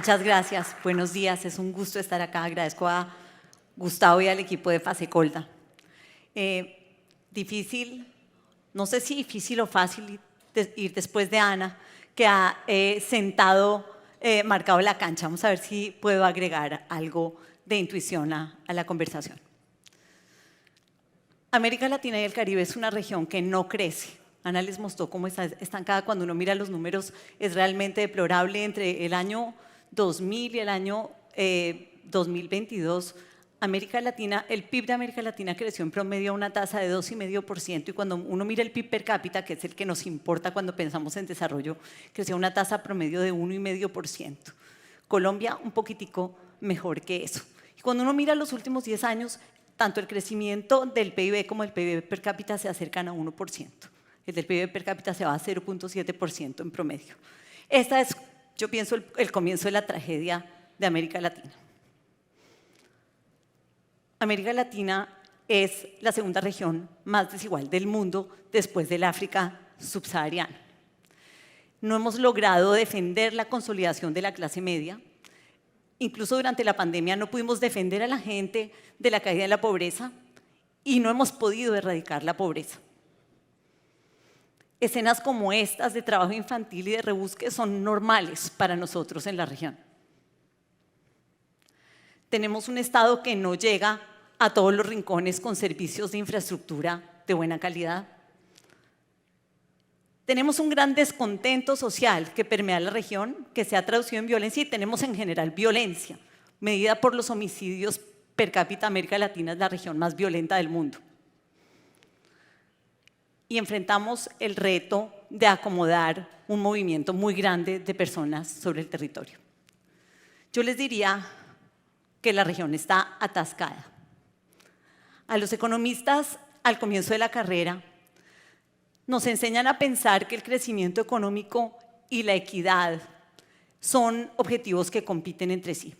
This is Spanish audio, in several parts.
Muchas gracias. Buenos días. Es un gusto estar acá. Agradezco a Gustavo y al equipo de Fasecolda. Difícil, no sé si difícil o fácil ir después de Ana, que ha marcado la cancha. Vamos a ver si puedo agregar algo de intuición a la conversación. América Latina y el Caribe es una región que no crece. Ana les mostró cómo está estancada. Cuando uno mira los números es realmente deplorable. Entre el año 2000 y el año 2022, América Latina, el PIB de América Latina creció en promedio a una tasa de 2,5%, y cuando uno mira el PIB per cápita, que es el que nos importa cuando pensamos en desarrollo, creció a una tasa promedio de 1,5%. Colombia un poquitico mejor que eso. Y cuando uno mira los últimos 10 años, tanto el crecimiento del PIB como el PIB per cápita se acercan a 1%. El del PIB per cápita se va a 0,7% en promedio. Esta es, yo pienso, el comienzo de la tragedia de América Latina. América Latina es la segunda región más desigual del mundo después del África subsahariana. No hemos logrado defender la consolidación de la clase media. Incluso durante la pandemia no pudimos defender a la gente de la caída de la pobreza y no hemos podido erradicar la pobreza. Escenas como estas de trabajo infantil y de rebusque son normales para nosotros en la región. Tenemos un Estado que no llega a todos los rincones con servicios de infraestructura de buena calidad. Tenemos un gran descontento social que permea la región, que se ha traducido en violencia, y tenemos en general violencia, medida por los homicidios per cápita. América Latina es la región más violenta del mundo. Y enfrentamos el reto de acomodar un movimiento muy grande de personas sobre el territorio. Yo les diría que la región está atascada. A los economistas, al comienzo de la carrera, nos enseñan a pensar que el crecimiento económico y la equidad son objetivos que compiten entre sí.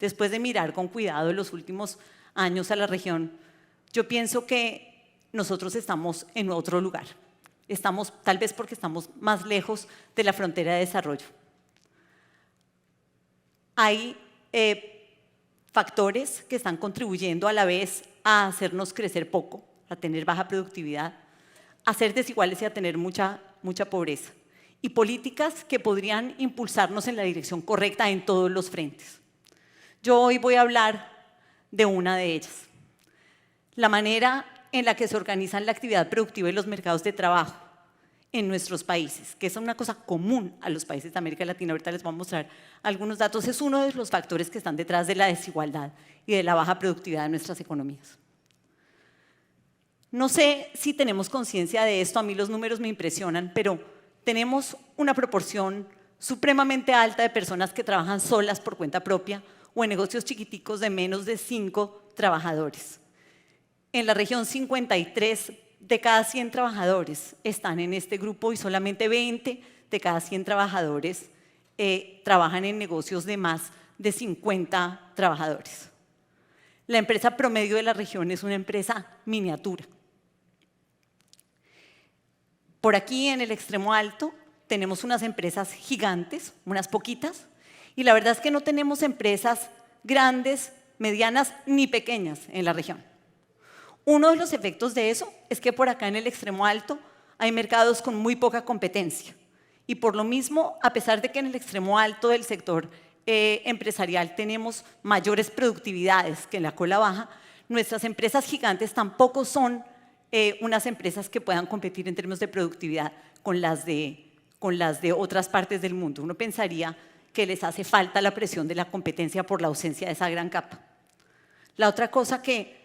Después de mirar con cuidado en los últimos años a la región, yo pienso que nosotros estamos en otro lugar. Estamos, tal vez porque estamos más lejos de la frontera de desarrollo. Hay factores que están contribuyendo a la vez a hacernos crecer poco, a tener baja productividad, a ser desiguales y a tener mucha pobreza. Y políticas que podrían impulsarnos en la dirección correcta en todos los frentes. Yo hoy voy a hablar de una de ellas. La manera en la que se organizan la actividad productiva y los mercados de trabajo en nuestros países, que es una cosa común a los países de América Latina. Ahorita les voy a mostrar algunos datos. Es uno de los factores que están detrás de la desigualdad y de la baja productividad de nuestras economías. No sé si tenemos conciencia de esto, a mí los números me impresionan, pero tenemos una proporción supremamente alta de personas que trabajan solas por cuenta propia o en negocios chiquiticos de menos de 5 trabajadores. En la región, 53 de cada 100 trabajadores están en este grupo y solamente 20 de cada 100 trabajadores trabajan en negocios de más de 50 trabajadores. La empresa promedio de la región es una empresa miniatura. Por aquí, en el extremo alto, tenemos unas empresas gigantes, unas poquitas, y la verdad es que no tenemos empresas grandes, medianas ni pequeñas en la región. Uno de los efectos de eso es que por acá en el extremo alto hay mercados con muy poca competencia. Y por lo mismo, a pesar de que en el extremo alto del sector empresarial tenemos mayores productividades que en la cola baja, nuestras empresas gigantes tampoco son unas empresas que puedan competir en términos de productividad con las de otras partes del mundo. Uno pensaría que les hace falta la presión de la competencia por la ausencia de esa gran capa. La otra cosa que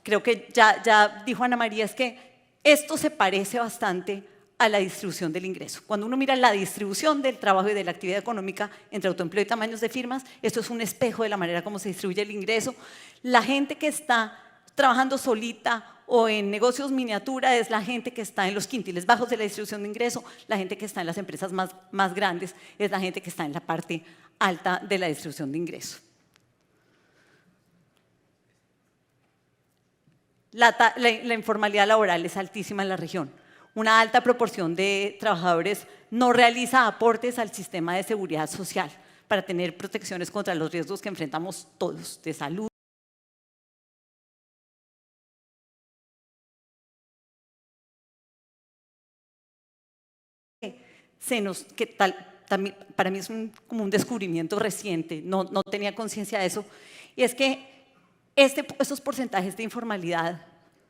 creo que ya dijo Ana María es que esto se parece bastante a la distribución del ingreso. Cuando uno mira la distribución del trabajo y de la actividad económica entre autoempleo y tamaños de firmas, esto es un espejo de la manera como se distribuye el ingreso. La gente que está trabajando solita o en negocios miniatura es la gente que está en los quintiles bajos de la distribución de ingreso. La gente que está en las empresas más grandes es la gente que está en la parte alta de la distribución de ingreso. La informalidad laboral es altísima en la región. una alta proporción de trabajadores no realiza aportes al sistema de seguridad social para tener protecciones contra los riesgos que enfrentamos todos, de salud. También, para mí es como un descubrimiento reciente, no tenía conciencia de eso, y es que estos porcentajes de informalidad,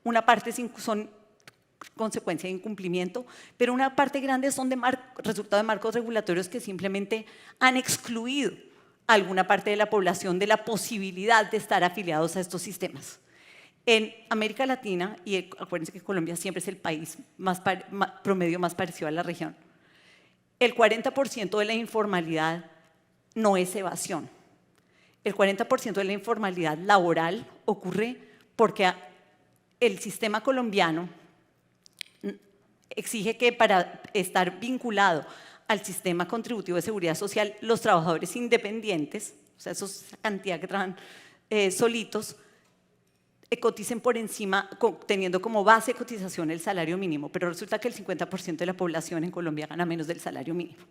una parte son consecuencia de incumplimiento, pero una parte grande son resultado de marcos regulatorios que simplemente han excluido a alguna parte de la población de la posibilidad de estar afiliados a estos sistemas. En América Latina, y acuérdense que Colombia siempre es el país promedio más parecido a la región, el 40% de la informalidad no es evasión. El 40% de la informalidad laboral ocurre porque el sistema colombiano exige que para estar vinculado al sistema contributivo de seguridad social, los trabajadores independientes, o sea, esa cantidad que trabajan solitos, coticen por encima, teniendo como base de cotización el salario mínimo, pero resulta que el 50% de la población en Colombia gana menos del salario mínimo.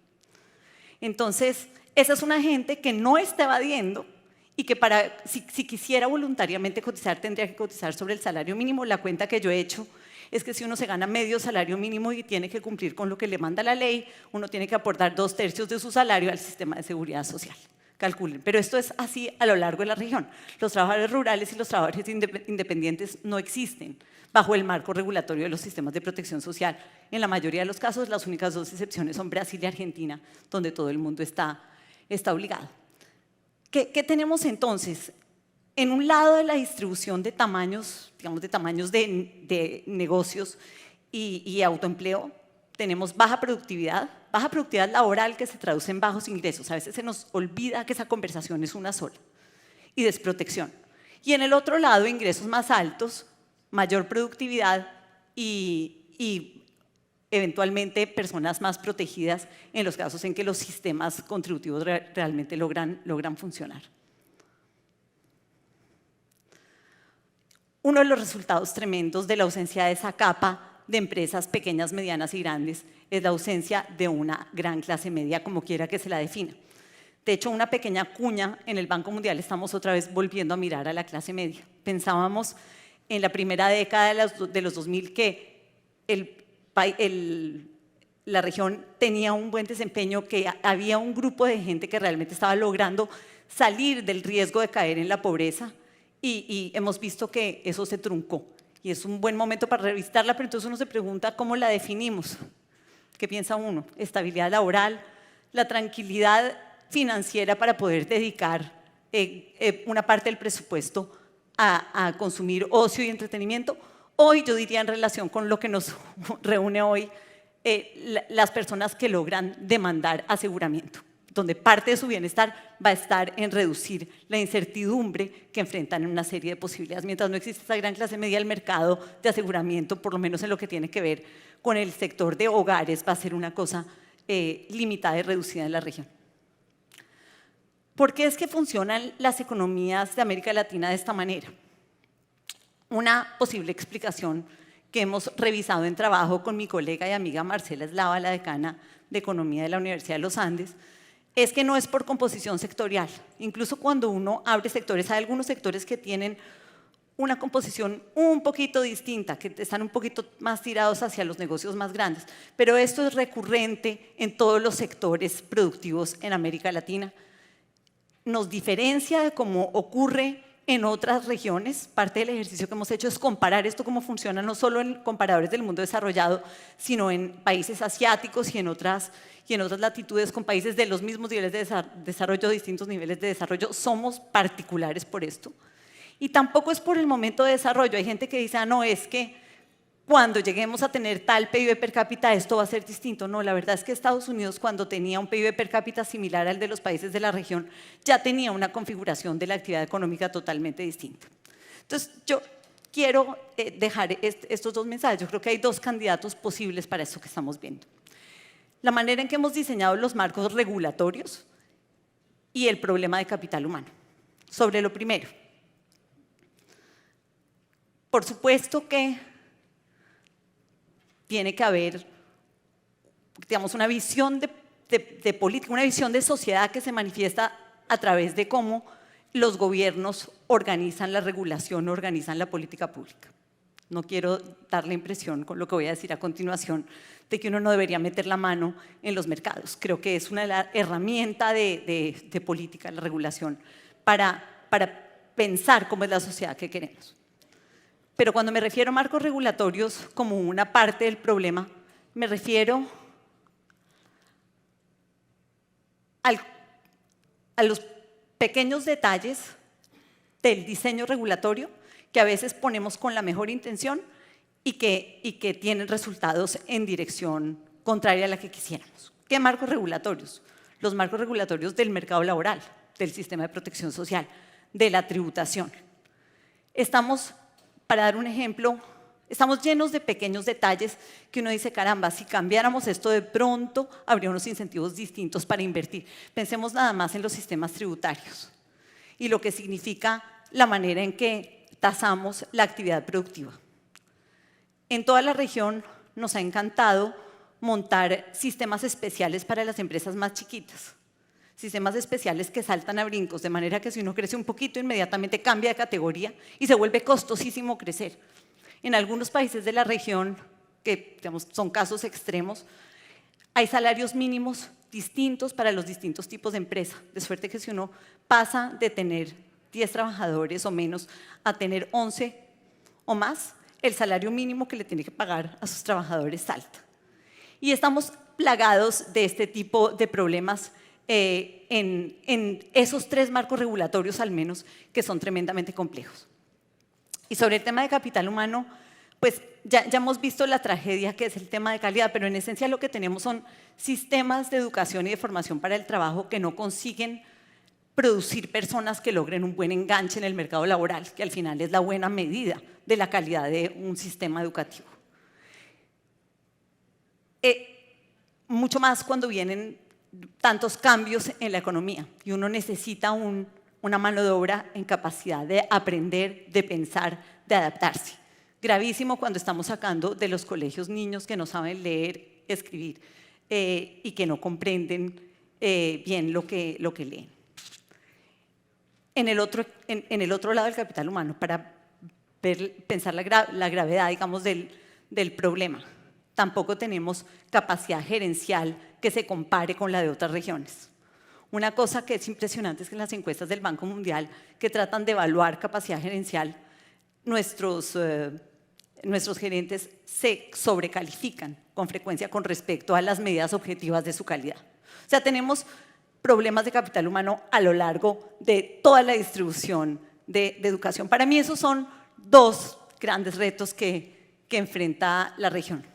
Entonces, esa es una gente que no está evadiendo y que si quisiera voluntariamente cotizar, tendría que cotizar sobre el salario mínimo. La cuenta que yo he hecho es que si uno se gana medio salario mínimo y tiene que cumplir con lo que le manda la ley, uno tiene que aportar 2/3 de su salario al sistema de seguridad social. Calculen, pero esto es así a lo largo de la región. Los trabajadores rurales y los trabajadores independientes no existen bajo el marco regulatorio de los sistemas de protección social. En la mayoría de los casos, las únicas dos excepciones son Brasil y Argentina, donde todo el mundo está obligado. ¿Qué tenemos entonces? En un lado de la distribución de tamaños, digamos de tamaños de negocios y autoempleo, tenemos baja productividad laboral que se traduce en bajos ingresos. A veces se nos olvida que esa conversación es una sola. Y desprotección. Y en el otro lado, ingresos más altos, mayor productividad y eventualmente personas más protegidas en los casos en que los sistemas contributivos realmente logran funcionar. Uno de los resultados tremendos de la ausencia de esa capa de empresas pequeñas, medianas y grandes es la ausencia de una gran clase media, como quiera que se la defina. De hecho, una pequeña cuña en el Banco Mundial, estamos otra vez volviendo a mirar a la clase media. Pensábamos en la primera década de los 2000 que la región tenía un buen desempeño, que había un grupo de gente que realmente estaba logrando salir del riesgo de caer en la pobreza, y hemos visto que eso se truncó. Y es un buen momento para revisitarla, pero entonces uno se pregunta cómo la definimos. ¿Qué piensa uno? Estabilidad laboral, la tranquilidad financiera para poder dedicar una parte del presupuesto a consumir ocio y entretenimiento. Hoy yo diría, en relación con lo que nos reúne hoy, las personas que logran demandar aseguramiento, donde parte de su bienestar va a estar en reducir la incertidumbre que enfrentan en una serie de posibilidades. Mientras no existe esa gran clase media, el mercado de aseguramiento, por lo menos en lo que tiene que ver con el sector de hogares, va a ser una cosa limitada y reducida en la región. ¿Por qué es que funcionan las economías de América Latina de esta manera? Una posible explicación que hemos revisado en trabajo con mi colega y amiga Marcela Eslava, la decana de Economía de la Universidad de los Andes, es que no es por composición sectorial. Incluso cuando uno abre sectores, hay algunos sectores que tienen una composición un poquito distinta, que están un poquito más tirados hacia los negocios más grandes, pero esto es recurrente en todos los sectores productivos en América Latina. Nos diferencia de cómo ocurre en otras regiones. Parte del ejercicio que hemos hecho es comparar esto cómo funciona no solo en comparadores del mundo desarrollado, sino en países asiáticos y en otras latitudes con países de los mismos niveles de desarrollo, distintos niveles de desarrollo. Somos particulares por esto. Y tampoco es por el momento de desarrollo. Hay gente que dice, no, es que cuando lleguemos a tener tal PIB per cápita esto va a ser distinto. No, la verdad es que Estados Unidos, cuando tenía un PIB per cápita similar al de los países de la región, ya tenía una configuración de la actividad económica totalmente distinta. Entonces, yo quiero dejar estos dos mensajes. Yo creo que hay dos candidatos posibles para eso que estamos viendo. La manera en que hemos diseñado los marcos regulatorios y el problema de capital humano. Sobre lo primero, por supuesto que tiene que haber, digamos, una visión de política, una visión de sociedad que se manifiesta a través de cómo los gobiernos organizan la regulación, organizan la política pública. No quiero dar la impresión, con lo que voy a decir a continuación, de que uno no debería meter la mano en los mercados. Creo que es una herramienta de política, la regulación, para pensar cómo es la sociedad que queremos. Pero cuando me refiero a marcos regulatorios como una parte del problema, me refiero a los pequeños detalles del diseño regulatorio que a veces ponemos con la mejor intención y que tienen resultados en dirección contraria a la que quisiéramos. ¿Qué marcos regulatorios? Los marcos regulatorios del mercado laboral, del sistema de protección social, de la tributación. Estamos, para dar un ejemplo, estamos llenos de pequeños detalles que uno dice, caramba, si cambiáramos esto de pronto, habría unos incentivos distintos para invertir. Pensemos nada más en los sistemas tributarios y lo que significa la manera en que tasamos la actividad productiva. En toda la región nos ha encantado montar sistemas especiales para las empresas más chiquitas. Sistemas especiales que saltan a brincos, de manera que si uno crece un poquito, inmediatamente cambia de categoría y se vuelve costosísimo crecer. En algunos países de la región, que digamos, son casos extremos, hay salarios mínimos distintos para los distintos tipos de empresa, de suerte que si uno pasa de tener 10 trabajadores o menos a tener 11 o más, el salario mínimo que le tiene que pagar a sus trabajadores salta. Y estamos plagados de este tipo de problemas en esos 3 marcos regulatorios al menos, que son tremendamente complejos. Y sobre el tema de capital humano, pues ya hemos visto la tragedia que es el tema de calidad, pero en esencia lo que tenemos son sistemas de educación y de formación para el trabajo que no consiguen producir personas que logren un buen enganche en el mercado laboral, que al final es la buena medida de la calidad de un sistema educativo. Mucho más cuando vienen tantos cambios en la economía y uno necesita una mano de obra en capacidad de aprender, de pensar, de adaptarse. Gravísimo cuando estamos sacando de los colegios niños que no saben leer, escribir y que no comprenden bien lo que leen. En el otro lado del capital humano, para pensar la gravedad, digamos, del problema, tampoco tenemos capacidad gerencial que se compare con la de otras regiones. Una cosa que es impresionante es que en las encuestas del Banco Mundial que tratan de evaluar capacidad gerencial, nuestros gerentes se sobrecalifican con frecuencia con respecto a las medidas objetivas de su calidad. O sea, tenemos problemas de capital humano a lo largo de toda la distribución de educación. Para mí esos son 2 grandes retos que enfrenta la región.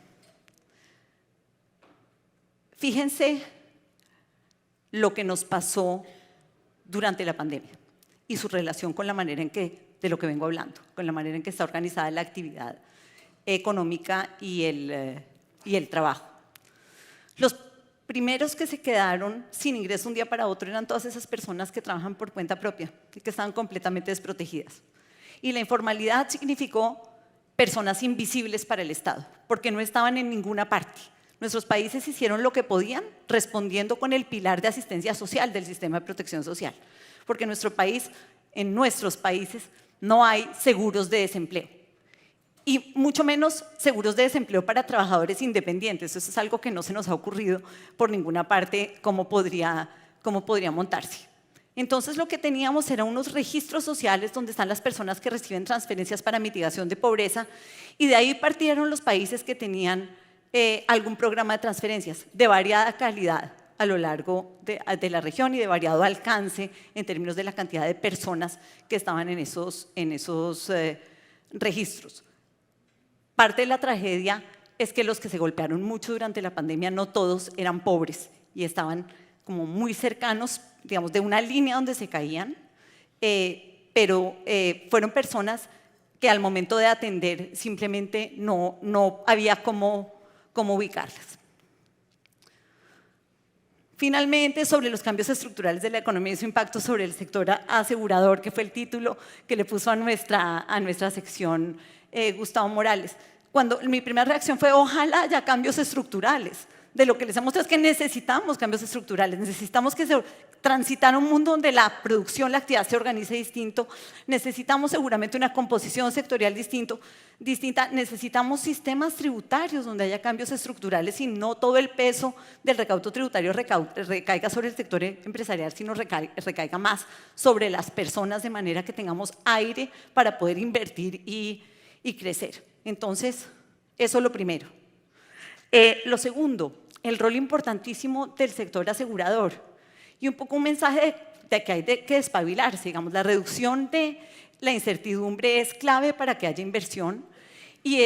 Fíjense lo que nos pasó durante la pandemia y su relación con la manera en que, de lo que vengo hablando, con la manera en que está organizada la actividad económica y el trabajo. Los primeros que se quedaron sin ingreso un día para otro eran todas esas personas que trabajan por cuenta propia y que estaban completamente desprotegidas. Y la informalidad significó personas invisibles para el Estado, porque no estaban en ninguna parte. Nuestros países hicieron lo que podían respondiendo con el pilar de asistencia social del sistema de protección social, porque en nuestros países no hay seguros de desempleo y mucho menos seguros de desempleo para trabajadores independientes. Eso es algo que no se nos ha ocurrido por ninguna parte cómo podría montarse. Entonces lo que teníamos eran unos registros sociales donde están las personas que reciben transferencias para mitigación de pobreza y de ahí partieron los países que tenían algún programa de transferencias de variada calidad a lo largo de la región y de variado alcance en términos de la cantidad de personas que estaban en esos registros. Parte de la tragedia es que los que se golpearon mucho durante la pandemia no todos eran pobres y estaban como muy cercanos, digamos, de una línea donde se caían, pero fueron personas que al momento de atender simplemente no había cómo ubicarlas. Finalmente, sobre los cambios estructurales de la economía y su impacto sobre el sector asegurador, que fue el título que le puso a nuestra sección Gustavo Morales. Cuando mi primera reacción fue, ojalá haya cambios estructurales. De lo que les he mostrado es que necesitamos cambios estructurales, necesitamos que se transitar a un mundo donde la producción, la actividad se organice distinto, necesitamos seguramente una composición sectorial distinta, necesitamos sistemas tributarios donde haya cambios estructurales y no todo el peso del recaudo tributario recaiga sobre el sector empresarial, sino recaiga más sobre las personas de manera que tengamos aire para poder invertir y crecer. Entonces, eso es lo primero. Lo segundo, el rol importantísimo del sector asegurador y un poco un mensaje de que hay que despabilarse, digamos, la reducción de la incertidumbre es clave para que haya inversión y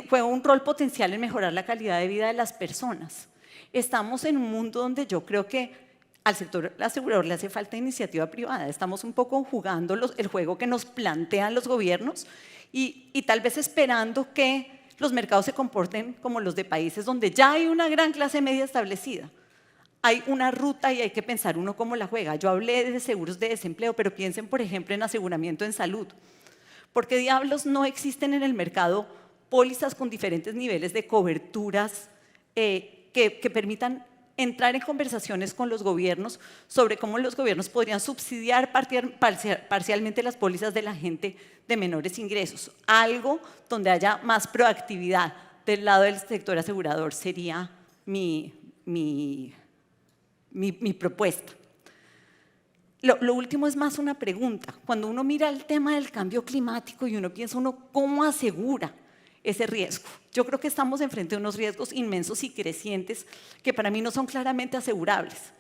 juega un rol potencial en mejorar la calidad de vida de las personas. Estamos en un mundo donde yo creo que al sector asegurador le hace falta iniciativa privada, estamos un poco jugando el juego que nos plantean los gobiernos y tal vez esperando que los mercados se comporten como los de países donde ya hay una gran clase media establecida. Hay una ruta y hay que pensar uno cómo la juega. Yo hablé de seguros de desempleo, pero piensen, por ejemplo, en aseguramiento en salud. ¿Por qué diablos no existen en el mercado pólizas con diferentes niveles de coberturas que permitan entrar en conversaciones con los gobiernos sobre cómo los gobiernos podrían subsidiar parcialmente las pólizas de la gente de menores ingresos? Algo donde haya más proactividad del lado del sector asegurador sería mi propuesta. Lo último es más una pregunta. Cuando uno mira el tema del cambio climático y uno piensa, ¿cómo asegura ese riesgo? Yo creo que estamos enfrente de unos riesgos inmensos y crecientes que para mí no son claramente asegurables.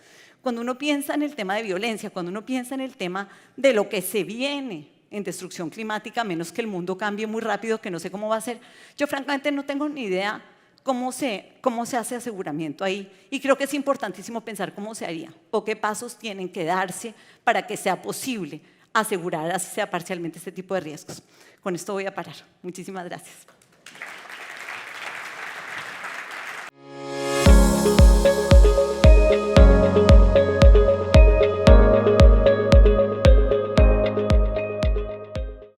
Cuando uno piensa en el tema de violencia, cuando uno piensa en el tema de lo que se viene en destrucción climática, a menos que el mundo cambie muy rápido, que no sé cómo va a ser, yo francamente no tengo ni idea cómo se hace aseguramiento ahí y creo que es importantísimo pensar cómo se haría o qué pasos tienen que darse para que sea posible asegurar, así sea parcialmente, este tipo de riesgos. Con esto voy a parar. Muchísimas gracias.